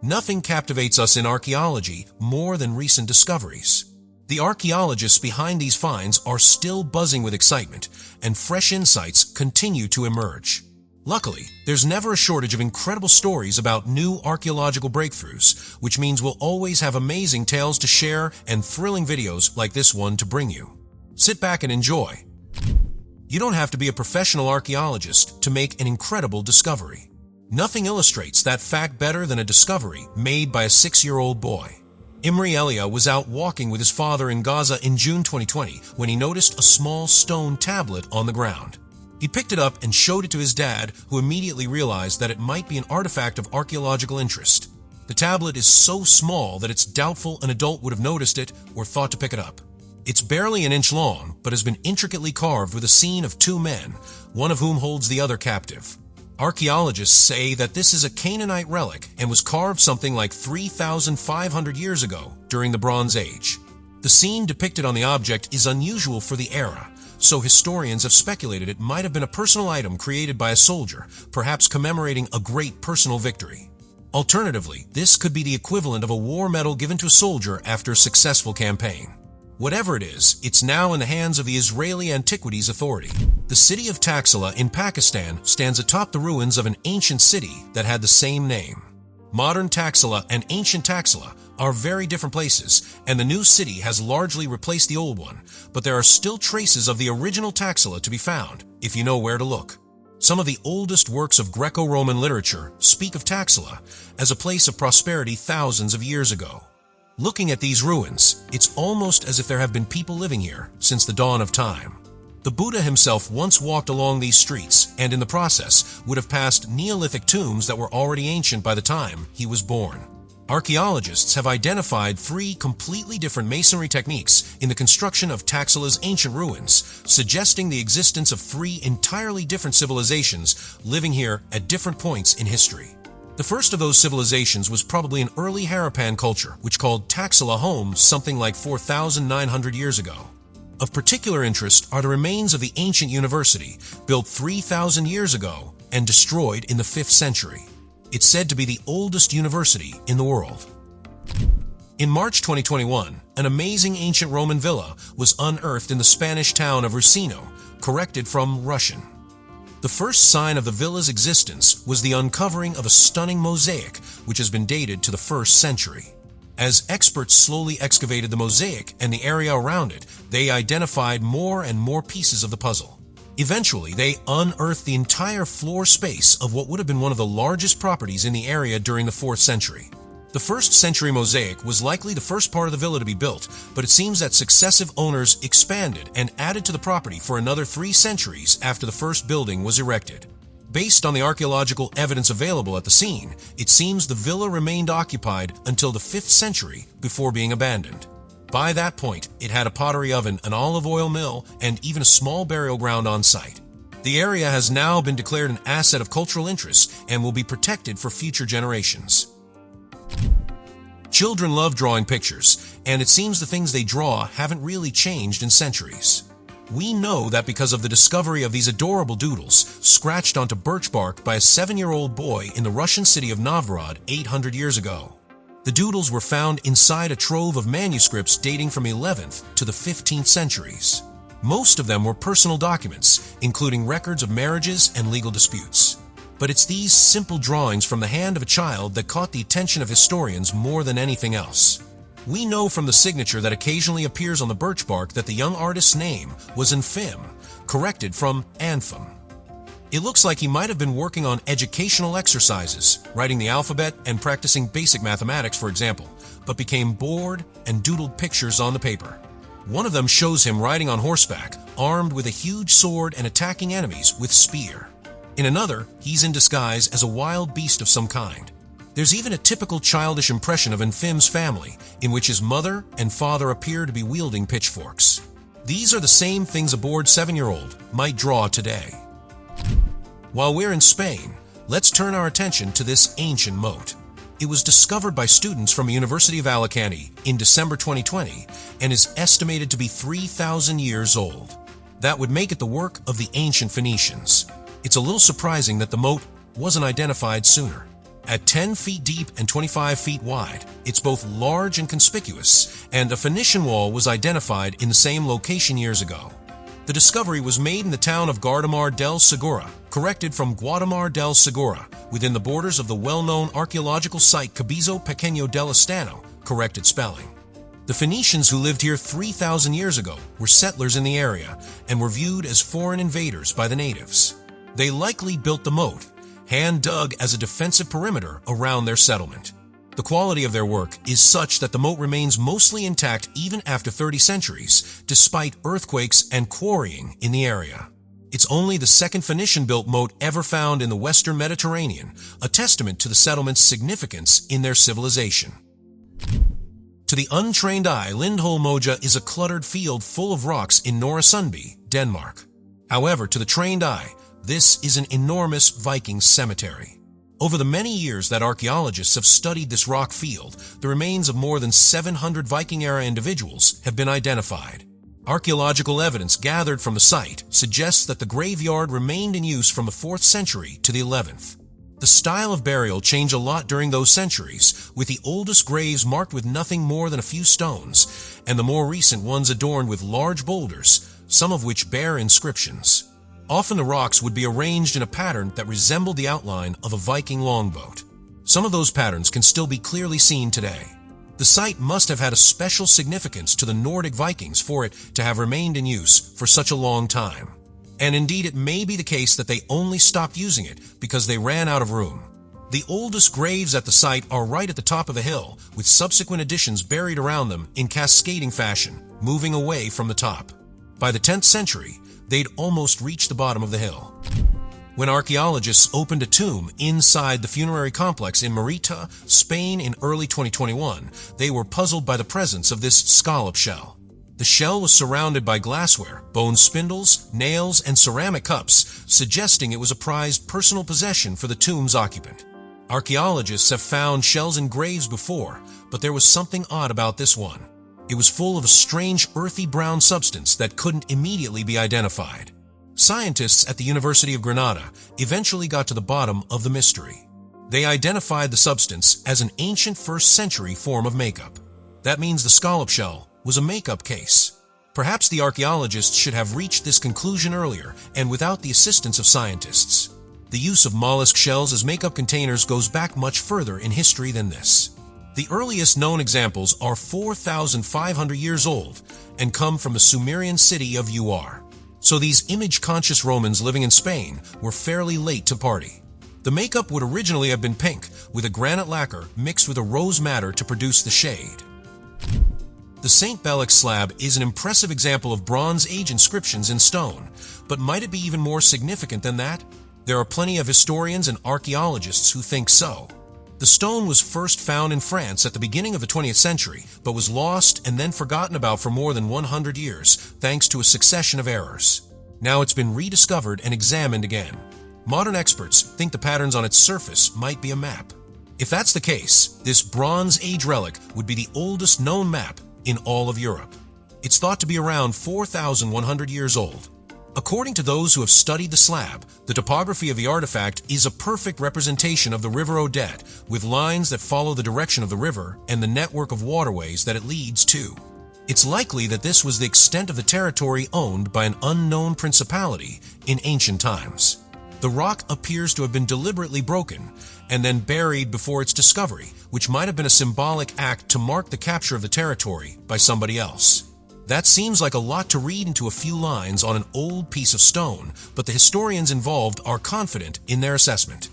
Nothing captivates us in archaeology more than recent discoveries. The archaeologists behind these finds are still buzzing with excitement, and fresh insights continue to emerge. Luckily, there's never a shortage of incredible stories about new archaeological breakthroughs, which means we'll always have amazing tales to share and thrilling videos like this one to bring you. Sit back and enjoy. You don't have to be a professional archaeologist to make an incredible discovery. Nothing illustrates that fact better than a discovery made by a 6-year-old boy. Imri Elia was out walking with his father in Gaza in June 2020 when he noticed a small stone tablet on the ground. He picked it up and showed it to his dad, who immediately realized that it might be an artifact of archaeological interest. The tablet is so small that it's doubtful an adult would have noticed it or thought to pick it up. It's barely an inch long, but has been intricately carved with a scene of 2 men, one of whom holds the other captive. Archaeologists say that this is a Canaanite relic and was carved something like 3,500 years ago during the Bronze Age. The scene depicted on the object is unusual for the era, so historians have speculated it might have been a personal item created by a soldier, perhaps commemorating a great personal victory. Alternatively, this could be the equivalent of a war medal given to a soldier after a successful campaign. Whatever it is, it's now in the hands of the Israeli Antiquities Authority. The city of Taxila in Pakistan stands atop the ruins of an ancient city that had the same name. Modern Taxila and ancient Taxila are very different places, and the new city has largely replaced the old one, but there are still traces of the original Taxila to be found, if you know where to look. Some of the oldest works of Greco-Roman literature speak of Taxila as a place of prosperity thousands of years ago. Looking at these ruins, it's almost as if there have been people living here since the dawn of time. The Buddha himself once walked along these streets, and in the process would have passed Neolithic tombs that were already ancient by the time he was born. Archaeologists have identified 3 completely different masonry techniques in the construction of Taxila's ancient ruins, suggesting the existence of 3 entirely different civilizations living here at different points in history. The first of those civilizations was probably an early Harappan culture, which called Taxila home something like 4,900 years ago. Of particular interest are the remains of the ancient university, built 3,000 years ago and destroyed in the 5th century. It's said to be the oldest university in the world. In March 2021, an amazing ancient Roman villa was unearthed in the Spanish town of Rusino, corrected from Russian. The first sign of the villa's existence was the uncovering of a stunning mosaic which has been dated to the 1st century. As experts slowly excavated the mosaic and the area around it, they identified more and more pieces of the puzzle. Eventually, they unearthed the entire floor space of what would have been one of the largest properties in the area during the 4th century. The 1st century mosaic was likely the first part of the villa to be built, but it seems that successive owners expanded and added to the property for another 3 centuries after the first building was erected. Based on the archaeological evidence available at the scene, it seems the villa remained occupied until the 5th century before being abandoned. By that point, it had a pottery oven, an olive oil mill, and even a small burial ground on site. The area has now been declared an asset of cultural interest and will be protected for future generations. Children love drawing pictures, and it seems the things they draw haven't really changed in centuries. We know that because of the discovery of these adorable doodles scratched onto birch bark by a 7-year-old boy in the Russian city of Novgorod 800 years ago. The doodles were found inside a trove of manuscripts dating from 11th to the 15th centuries. Most of them were personal documents, including records of marriages and legal disputes. But it's these simple drawings from the hand of a child that caught the attention of historians more than anything else. We know from the signature that occasionally appears on the birch bark that the young artist's name was Infim, corrected from Anfim. It looks like he might have been working on educational exercises, writing the alphabet and practicing basic mathematics, for example, but became bored and doodled pictures on the paper. One of them shows him riding on horseback, armed with a huge sword and attacking enemies with spear. In another, he's in disguise as a wild beast of some kind. There's even a typical childish impression of Infim's family, in which his mother and father appear to be wielding pitchforks. These are the same things a bored 7-year-old might draw today. While we're in Spain, let's turn our attention to this ancient moat. It was discovered by students from the University of Alicante in December 2020 and is estimated to be 3,000 years old. That would make it the work of the ancient Phoenicians. It's a little surprising that the moat wasn't identified sooner. At 10 feet deep and 25 feet wide, it's both large and conspicuous, and a Phoenician wall was identified in the same location years ago. The discovery was made in the town of Guardamar del Segura, corrected from Guadamar del Segura, within the borders of the well-known archaeological site Cabizo Pequeño del Estano, corrected spelling. The Phoenicians who lived here 3,000 years ago were settlers in the area and were viewed as foreign invaders by the natives. They likely built the moat, hand-dug as a defensive perimeter around their settlement. The quality of their work is such that the moat remains mostly intact even after 30 centuries, despite earthquakes and quarrying in the area. It's only the second Phoenician-built moat ever found in the Western Mediterranean, a testament to the settlement's significance in their civilization. To the untrained eye, Lindholm Moja is a cluttered field full of rocks in Norra Sundby, Denmark. However, to the trained eye, this is an enormous Viking cemetery. Over the many years that archaeologists have studied this rock field, the remains of more than 700 Viking-era individuals have been identified. Archaeological evidence gathered from the site suggests that the graveyard remained in use from the 4th century to the 11th. The style of burial changed a lot during those centuries, with the oldest graves marked with nothing more than a few stones, and the more recent ones adorned with large boulders, some of which bear inscriptions. Often the rocks would be arranged in a pattern that resembled the outline of a Viking longboat. Some of those patterns can still be clearly seen today. The site must have had a special significance to the Nordic Vikings for it to have remained in use for such a long time. And indeed, it may be the case that they only stopped using it because they ran out of room. The oldest graves at the site are right at the top of the hill, with subsequent additions buried around them in cascading fashion, moving away from the top. By the 10th century, they'd almost reached the bottom of the hill. When archaeologists opened a tomb inside the funerary complex in Merita, Spain in early 2021, they were puzzled by the presence of this scallop shell. The shell was surrounded by glassware, bone spindles, nails, and ceramic cups, suggesting it was a prized personal possession for the tomb's occupant. Archaeologists have found shells in graves before, but there was something odd about this one. It was full of a strange earthy brown substance that couldn't immediately be identified. Scientists at the University of Granada eventually got to the bottom of the mystery. They identified the substance as an ancient 1st century form of makeup. That means the scallop shell was a makeup case. Perhaps the archaeologists should have reached this conclusion earlier and without the assistance of scientists. The use of mollusk shells as makeup containers goes back much further in history than this. The earliest known examples are 4,500 years old and come from the Sumerian city of Ur. So these image-conscious Romans living in Spain were fairly late to party. The makeup would originally have been pink, with a granite lacquer mixed with a rose madder to produce the shade. The St. Belix slab is an impressive example of Bronze Age inscriptions in stone, but might it be even more significant than that? There are plenty of historians and archaeologists who think so. The stone was first found in France at the beginning of the 20th century, but was lost and then forgotten about for more than 100 years, thanks to a succession of errors. Now it's been rediscovered and examined again. Modern experts think the patterns on its surface might be a map. If that's the case, this Bronze Age relic would be the oldest known map in all of Europe. It's thought to be around 4,100 years old. According to those who have studied the slab, the topography of the artifact is a perfect representation of the River Odette, with lines that follow the direction of the river and the network of waterways that it leads to. It's likely that this was the extent of the territory owned by an unknown principality in ancient times. The rock appears to have been deliberately broken and then buried before its discovery, which might have been a symbolic act to mark the capture of the territory by somebody else. That seems like a lot to read into a few lines on an old piece of stone, but the historians involved are confident in their assessment.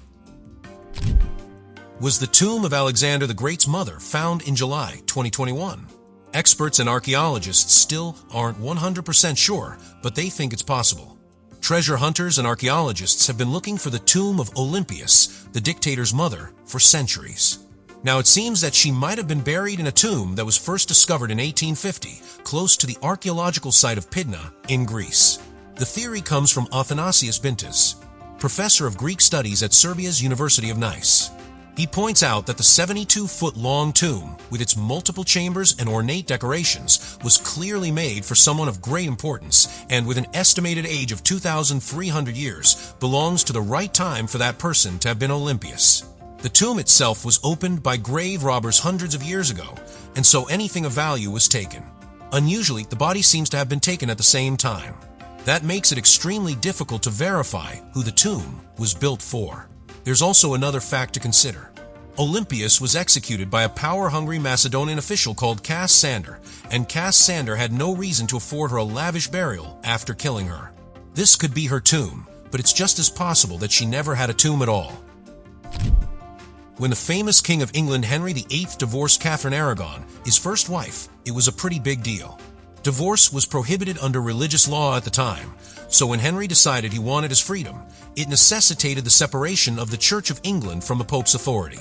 Was the tomb of Alexander the Great's mother found in July 2021? Experts and archaeologists still aren't 100% sure, but they think it's possible. Treasure hunters and archaeologists have been looking for the tomb of Olympias, the dictator's mother, for centuries. Now, it seems that she might have been buried in a tomb that was first discovered in 1850, close to the archaeological site of Pydna in Greece. The theory comes from Athanasius Bintas, professor of Greek studies at Serbia's University of Nice. He points out that the 72-foot-long tomb, with its multiple chambers and ornate decorations, was clearly made for someone of great importance, and with an estimated age of 2,300 years, belongs to the right time for that person to have been Olympias. The tomb itself was opened by grave robbers hundreds of years ago, and so anything of value was taken. Unusually, the body seems to have been taken at the same time. That makes it extremely difficult to verify who the tomb was built for. There's also another fact to consider. Olympias was executed by a power-hungry Macedonian official called Cassander, and Cassander had no reason to afford her a lavish burial after killing her. This could be her tomb, but it's just as possible that she never had a tomb at all. When the famous King of England Henry VIII divorced Catherine Aragon, his first wife, it was a pretty big deal. Divorce was prohibited under religious law at the time, so when Henry decided he wanted his freedom, it necessitated the separation of the Church of England from the Pope's authority.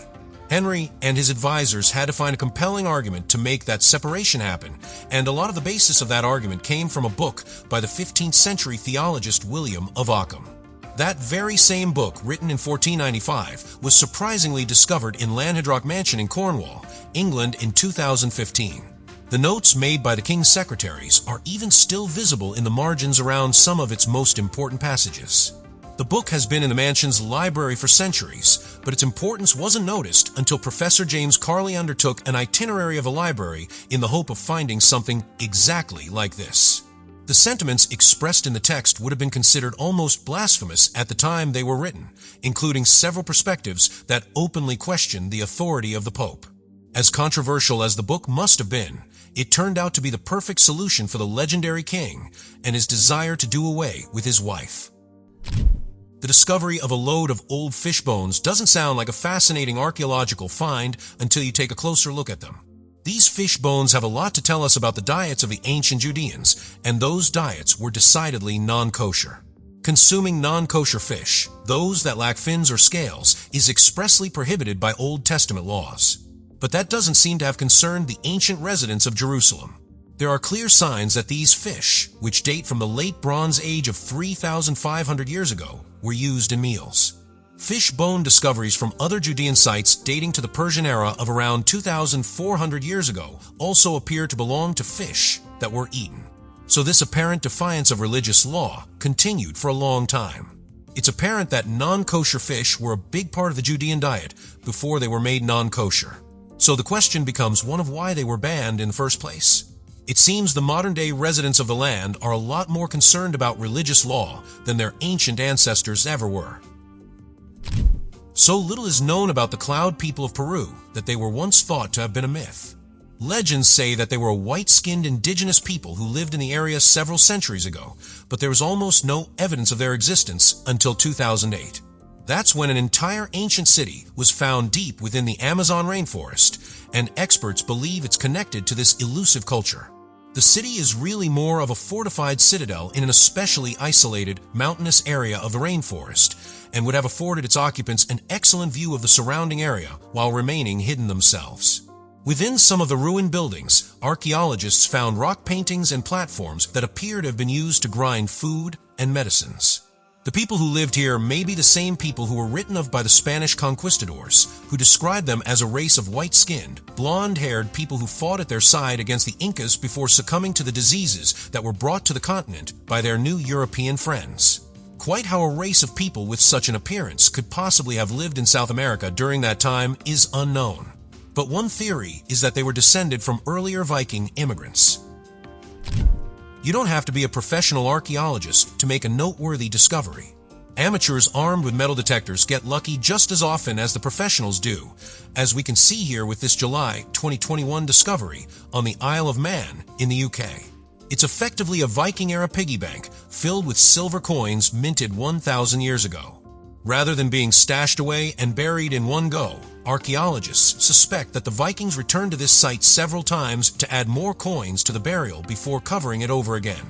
Henry and his advisors had to find a compelling argument to make that separation happen, and a lot of the basis of that argument came from a book by the 15th century theologist William of Ockham. That very same book, written in 1495, was surprisingly discovered in Lanhydrock Mansion in Cornwall, England in 2015. The notes made by the king's secretaries are even still visible in the margins around some of its most important passages. The book has been in the mansion's library for centuries, but its importance wasn't noticed until Professor James Carley undertook an itinerary of a library in the hope of finding something exactly like this. The sentiments expressed in the text would have been considered almost blasphemous at the time they were written, including several perspectives that openly questioned the authority of the Pope. As controversial as the book must have been, it turned out to be the perfect solution for the legendary king and his desire to do away with his wife. The discovery of a load of old fish bones doesn't sound like a fascinating archaeological find until you take a closer look at them. These fish bones have a lot to tell us about the diets of the ancient Judeans, and those diets were decidedly non-kosher. Consuming non-kosher fish, those that lack fins or scales, is expressly prohibited by Old Testament laws. But that doesn't seem to have concerned the ancient residents of Jerusalem. There are clear signs that these fish, which date from the late Bronze Age of 3,500 years ago, were used in meals. Fish bone discoveries from other Judean sites dating to the Persian era of around 2,400 years ago also appear to belong to fish that were eaten. So this apparent defiance of religious law continued for a long time. It's apparent that non-kosher fish were a big part of the Judean diet before they were made non-kosher. So the question becomes one of why they were banned in the first place. It seems the modern-day residents of the land are a lot more concerned about religious law than their ancient ancestors ever were. So little is known about the Cloud people of Peru that they were once thought to have been a myth. Legends say that they were a white-skinned indigenous people who lived in the area several centuries ago, but there was almost no evidence of their existence until 2008. That's when an entire ancient city was found deep within the Amazon rainforest, and experts believe it's connected to this elusive culture. The city is really more of a fortified citadel in an especially isolated, mountainous area of the rainforest, and would have afforded its occupants an excellent view of the surrounding area while remaining hidden themselves. Within some of the ruined buildings, archaeologists found rock paintings and platforms that appear to have been used to grind food and medicines. The people who lived here may be the same people who were written of by the Spanish conquistadors, who described them as a race of white-skinned, blonde-haired people who fought at their side against the Incas before succumbing to the diseases that were brought to the continent by their new European friends. Quite how a race of people with such an appearance could possibly have lived in South America during that time is unknown. But one theory is that they were descended from earlier Viking immigrants. You don't have to be a professional archaeologist to make a noteworthy discovery. Amateurs armed with metal detectors get lucky just as often as the professionals do, as we can see here with this July 2021 discovery on the Isle of Man in the UK. It's effectively a Viking-era piggy bank filled with silver coins minted 1,000 years ago. Rather than being stashed away and buried in one go, archaeologists suspect that the Vikings returned to this site several times to add more coins to the burial before covering it over again.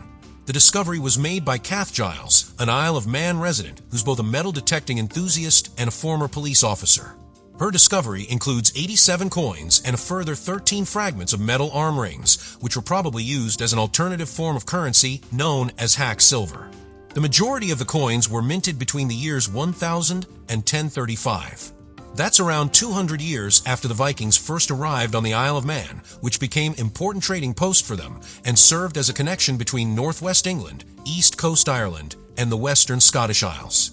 The discovery was made by Kath Giles, an Isle of Man resident who's both a metal detecting enthusiast and a former police officer. Her discovery includes 87 coins and a further 13 fragments of metal arm rings, which were probably used as an alternative form of currency known as hack silver. The majority of the coins were minted between the years 1000 and 1035. That's around 200 years after the Vikings first arrived on the Isle of Man, which became important trading post for them and served as a connection between northwest England, east coast Ireland, and the western Scottish Isles.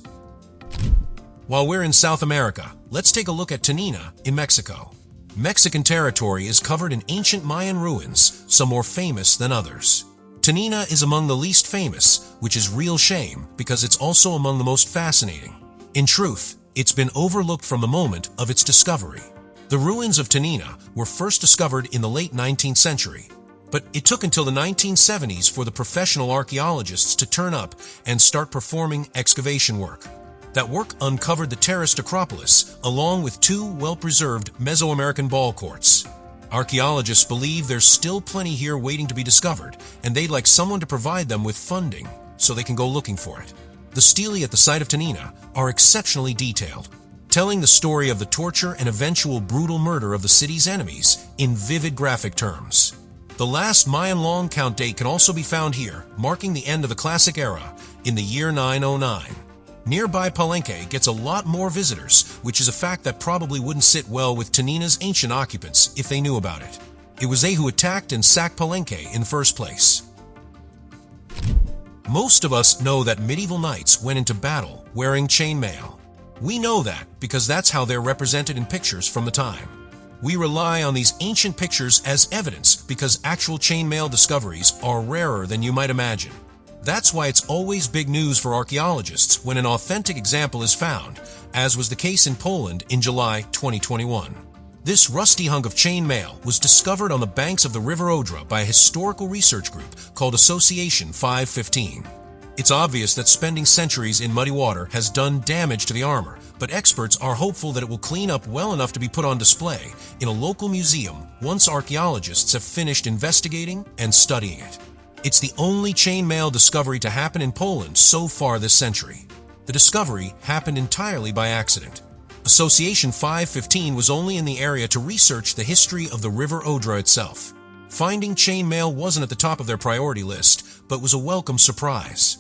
While we're in South America, Let's take a look at Tanina in Mexico. Mexican territory is covered in ancient Mayan ruins, some more famous than others. Tanina is among the least famous, which is real shame because it's also among the most fascinating. In truth, it's been overlooked from the moment of its discovery. The ruins of Tanina were first discovered in the late 19th century, but it took until the 1970s for the professional archaeologists to turn up and start performing excavation work. That work uncovered the terraced Acropolis, along with two well-preserved Mesoamerican ball courts. Archaeologists believe there's still plenty here waiting to be discovered, and they'd like someone to provide them with funding so they can go looking for it. The stelae at the site of Tanina are exceptionally detailed, telling the story of the torture and eventual brutal murder of the city's enemies in vivid graphic terms. The last Mayan long count date can also be found here, marking the end of the Classic Era in the year 909. Nearby Palenque gets a lot more visitors, which is a fact that probably wouldn't sit well with Tanina's ancient occupants if they knew about it. It was they who attacked and sacked Palenque in the first place. Most of us know that medieval knights went into battle wearing chainmail. We know that because that's how they're represented in pictures from the time. We rely on these ancient pictures as evidence because actual chainmail discoveries are rarer than you might imagine. That's why it's always big news for archaeologists when an authentic example is found, as was the case in Poland in July 2021. This rusty hunk of chainmail was discovered on the banks of the River Odra by a historical research group called Association 515. It's obvious that spending centuries in muddy water has done damage to the armor, but experts are hopeful that it will clean up well enough to be put on display in a local museum once archaeologists have finished investigating and studying it. It's the only chainmail discovery to happen in Poland so far this century. The discovery happened entirely by accident. Association 515 was only in the area to research the history of the River Odra itself. Finding chainmail wasn't at the top of their priority list, but was a welcome surprise.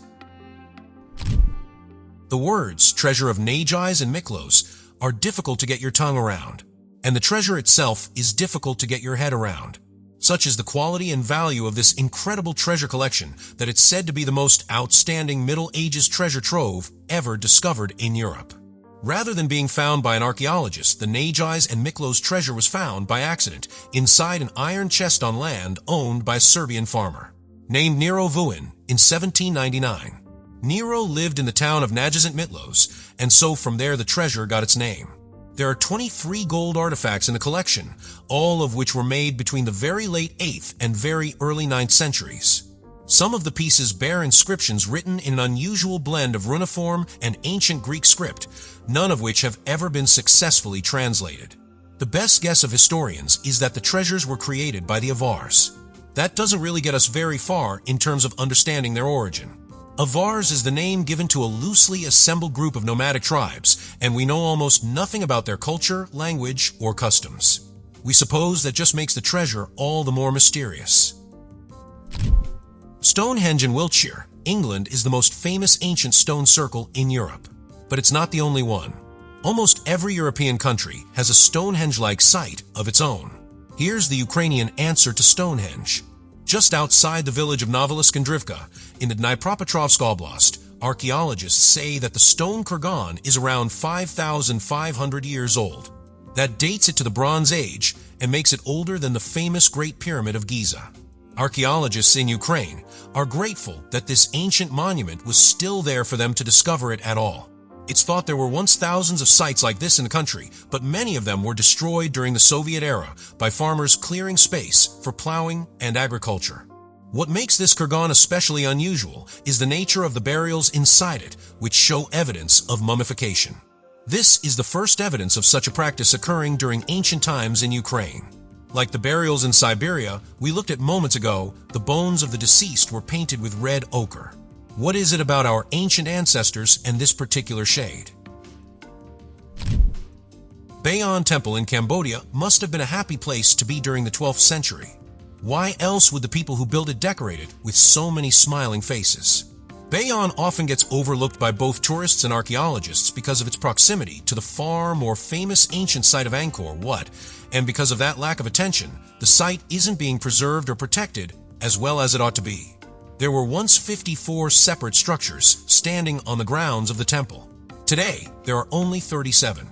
The words treasure of Nagi's and Miklos are difficult to get your tongue around, and the treasure itself is difficult to get your head around. Such is the quality and value of this incredible treasure collection that it's said to be the most outstanding Middle Ages treasure trove ever discovered in Europe. Rather than being found by an archaeologist, the Nagi's and Miklos treasure was found by accident inside an iron chest on land owned by a Serbian farmer named Nero Vuin in 1799. Nero lived in the town of Nagizant Mitlos, and so from there the treasure got its name. There are 23 gold artifacts in the collection, all of which were made between the very late 8th and very early 9th centuries. Some of the pieces bear inscriptions written in an unusual blend of runiform and ancient Greek script, none of which have ever been successfully translated. The best guess of historians is that the treasures were created by the Avars. That doesn't really get us very far in terms of understanding their origin. Avars is the name given to a loosely assembled group of nomadic tribes, and we know almost nothing about their culture, language, or customs. We suppose that just makes the treasure all the more mysterious. Stonehenge in Wiltshire, England is the most famous ancient stone circle in Europe. But it's not the only one. Almost every European country has a Stonehenge-like site of its own. Here's the Ukrainian answer to Stonehenge. Just outside the village of Novoliskandrivka, in the Dnipropetrovsk Oblast, archaeologists say that the stone kurgan is around 5,500 years old. That dates it to the Bronze Age and makes it older than the famous Great Pyramid of Giza. Archaeologists in Ukraine are grateful that this ancient monument was still there for them to discover it at all. It's thought there were once thousands of sites like this in the country, but many of them were destroyed during the Soviet era by farmers clearing space for plowing and agriculture. What makes this kurgan especially unusual is the nature of the burials inside it, which show evidence of mummification. This is the first evidence of such a practice occurring during ancient times in Ukraine. Like the burials in Siberia we looked at moments ago, the bones of the deceased were painted with red ochre. What is it about our ancient ancestors and this particular shade? Bayon Temple in Cambodia must have been a happy place to be during the 12th century. Why else would the people who built it decorate it with so many smiling faces? Bayon often gets overlooked by both tourists and archaeologists because of its proximity to the far more famous ancient site of Angkor Wat, and because of that lack of attention, the site isn't being preserved or protected as well as it ought to be. There were once 54 separate structures standing on the grounds of the temple. Today, there are only 37.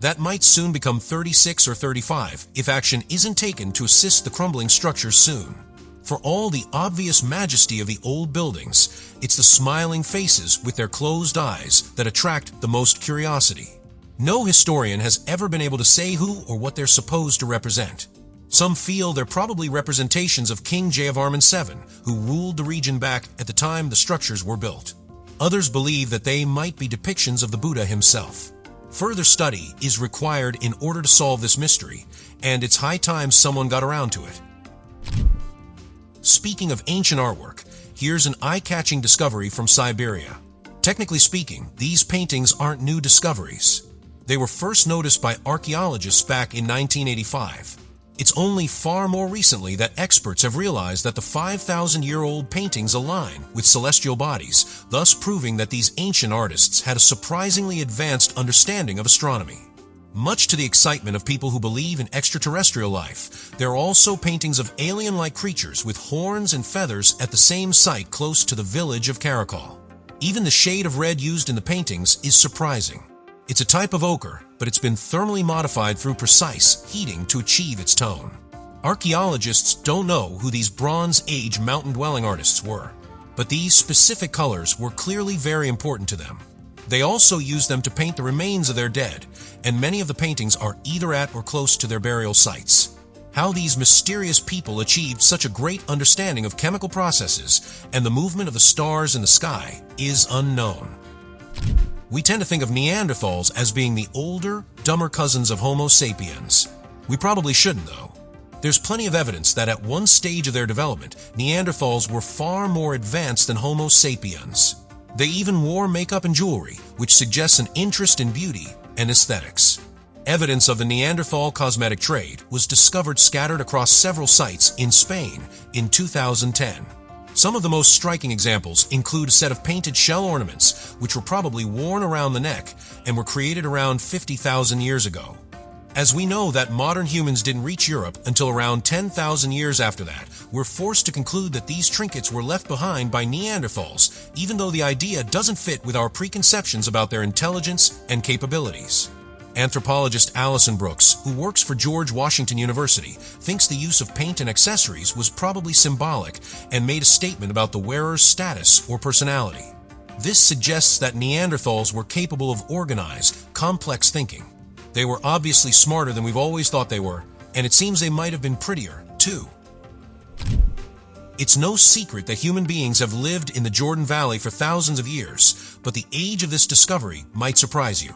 That might soon become 36 or 35 if action isn't taken to assist the crumbling structures soon. For all the obvious majesty of the old buildings, it's the smiling faces with their closed eyes that attract the most curiosity. No historian has ever been able to say who or what they're supposed to represent. Some feel they're probably representations of King Jayavarman VII, who ruled the region back at the time the structures were built. Others believe that they might be depictions of the Buddha himself. Further study is required in order to solve this mystery, and it's high time someone got around to it. Speaking of ancient artwork, here's an eye-catching discovery from Siberia. Technically speaking, these paintings aren't new discoveries. They were first noticed by archaeologists back in 1985. It's only far more recently that experts have realized that the 5,000-year-old paintings align with celestial bodies, thus proving that these ancient artists had a surprisingly advanced understanding of astronomy. Much to the excitement of people who believe in extraterrestrial life, there are also paintings of alien-like creatures with horns and feathers at the same site close to the village of Karakol. Even the shade of red used in the paintings is surprising. It's a type of ochre, but it's been thermally modified through precise heating to achieve its tone. Archaeologists don't know who these Bronze Age mountain-dwelling artists were, but these specific colors were clearly very important to them. They also used them to paint the remains of their dead, and many of the paintings are either at or close to their burial sites. How these mysterious people achieved such a great understanding of chemical processes and the movement of the stars in the sky is unknown. We tend to think of Neanderthals as being the older, dumber cousins of Homo sapiens. We probably shouldn't, though. There's plenty of evidence that at one stage of their development, Neanderthals were far more advanced than Homo sapiens. They even wore makeup and jewelry, which suggests an interest in beauty and aesthetics. Evidence of the Neanderthal cosmetic trade was discovered scattered across several sites in Spain in 2010. Some of the most striking examples include a set of painted shell ornaments, which were probably worn around the neck and were created around 50,000 years ago. As we know that modern humans didn't reach Europe until around 10,000 years after that, we're forced to conclude that these trinkets were left behind by Neanderthals, even though the idea doesn't fit with our preconceptions about their intelligence and capabilities. Anthropologist Alison Brooks, who works for George Washington University, thinks the use of paint and accessories was probably symbolic and made a statement about the wearer's status or personality. This suggests that Neanderthals were capable of organized, complex thinking. They were obviously smarter than we've always thought they were, and it seems they might have been prettier, too. It's no secret that human beings have lived in the Jordan Valley for thousands of years, but the age of this discovery might surprise you.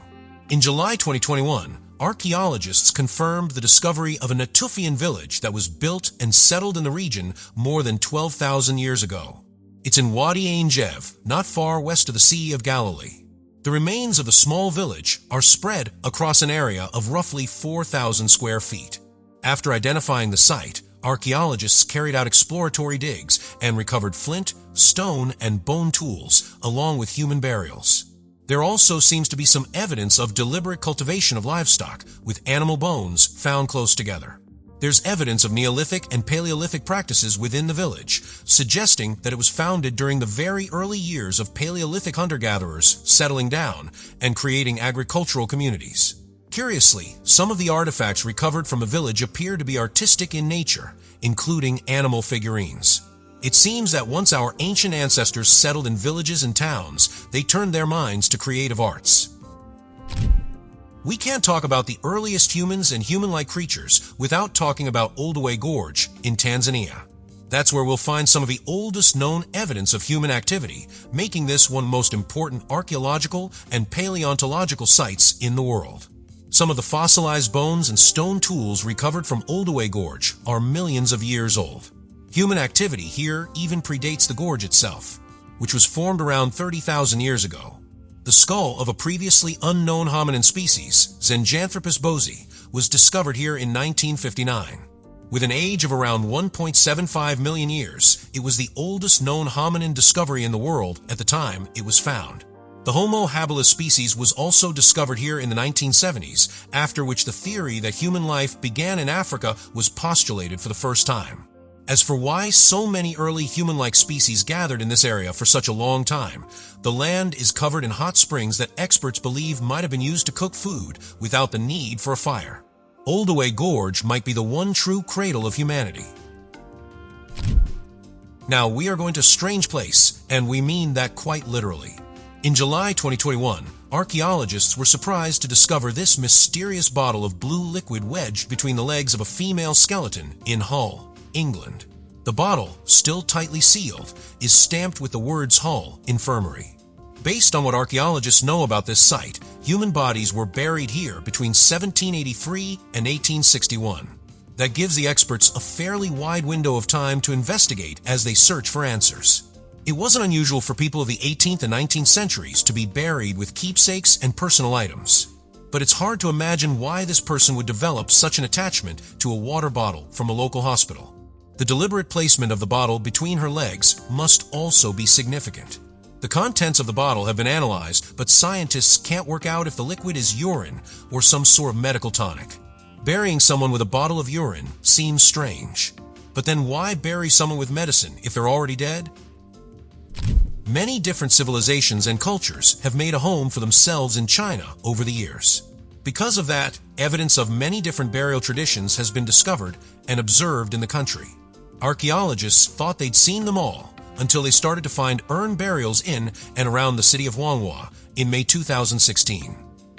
In July 2021, archaeologists confirmed the discovery of a Natufian village that was built and settled in the region more than 12,000 years ago. It's in Wadi Ain Jev, not far west of the Sea of Galilee. The remains of the small village are spread across an area of roughly 4,000 square feet. After identifying the site, archaeologists carried out exploratory digs and recovered flint, stone, and bone tools, along with human burials. There also seems to be some evidence of deliberate cultivation of livestock, with animal bones found close together. There's evidence of Neolithic and Paleolithic practices within the village, suggesting that it was founded during the very early years of Paleolithic hunter-gatherers settling down and creating agricultural communities. Curiously, some of the artifacts recovered from the village appear to be artistic in nature, including animal figurines. It seems that once our ancient ancestors settled in villages and towns, they turned their minds to creative arts. We can't talk about the earliest humans and human-like creatures without talking about Olduvai Gorge in Tanzania. That's where we'll find some of the oldest known evidence of human activity, making this one of the most important archaeological and paleontological sites in the world. Some of the fossilized bones and stone tools recovered from Olduvai Gorge are millions of years old. Human activity here even predates the gorge itself, which was formed around 30,000 years ago. The skull of a previously unknown hominin species, Zenjanthropus bozi, was discovered here in 1959. With an age of around 1.75 million years, it was the oldest known hominin discovery in the world at the time it was found. The Homo habilis species was also discovered here in the 1970s, after which the theory that human life began in Africa was postulated for the first time. As for why so many early human-like species gathered in this area for such a long time, the land is covered in hot springs that experts believe might have been used to cook food without the need for a fire. Oldaway Gorge might be the one true cradle of humanity. Now we are going to a strange place, and we mean that quite literally. In July 2021, archaeologists were surprised to discover this mysterious bottle of blue liquid wedged between the legs of a female skeleton in Hull, England. The bottle, still tightly sealed, is stamped with the words Hull Infirmary. Based on what archaeologists know about this site, human bodies were buried here between 1783 and 1861. That gives the experts a fairly wide window of time to investigate as they search for answers. It wasn't unusual for people of the 18th and 19th centuries to be buried with keepsakes and personal items. But it's hard to imagine why this person would develop such an attachment to a water bottle from a local hospital. The deliberate placement of the bottle between her legs must also be significant. The contents of the bottle have been analyzed, but scientists can't work out if the liquid is urine or some sort of medical tonic. Burying someone with a bottle of urine seems strange. But then why bury someone with medicine if they're already dead? Many different civilizations and cultures have made a home for themselves in China over the years. Because of that, evidence of many different burial traditions has been discovered and observed in the country. Archaeologists thought they'd seen them all until they started to find urn burials in and around the city of Huanghua in May 2016.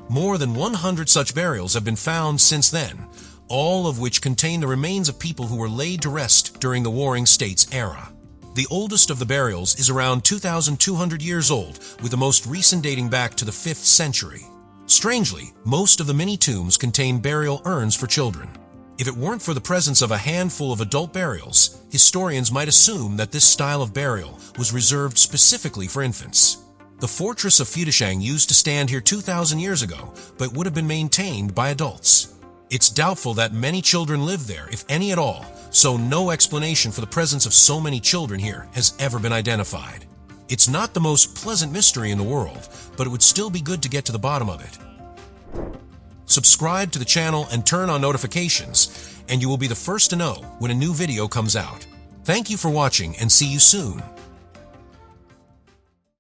More than 100 such burials have been found since then, all of which contain the remains of people who were laid to rest during the Warring States era. The oldest of the burials is around 2,200 years old, with the most recent dating back to the 5th century. Strangely, most of the mini-tombs contain burial urns for children. If it weren't for the presence of a handful of adult burials, historians might assume that this style of burial was reserved specifically for infants. The fortress of Fudishang used to stand here 2,000 years ago, but would have been maintained by adults. It's doubtful that many children live there, if any at all, so no explanation for the presence of so many children here has ever been identified. It's not the most pleasant mystery in the world, but it would still be good to get to the bottom of it. Subscribe to the channel and turn on notifications, and you will be the first to know when a new video comes out. Thank you for watching, and see you soon.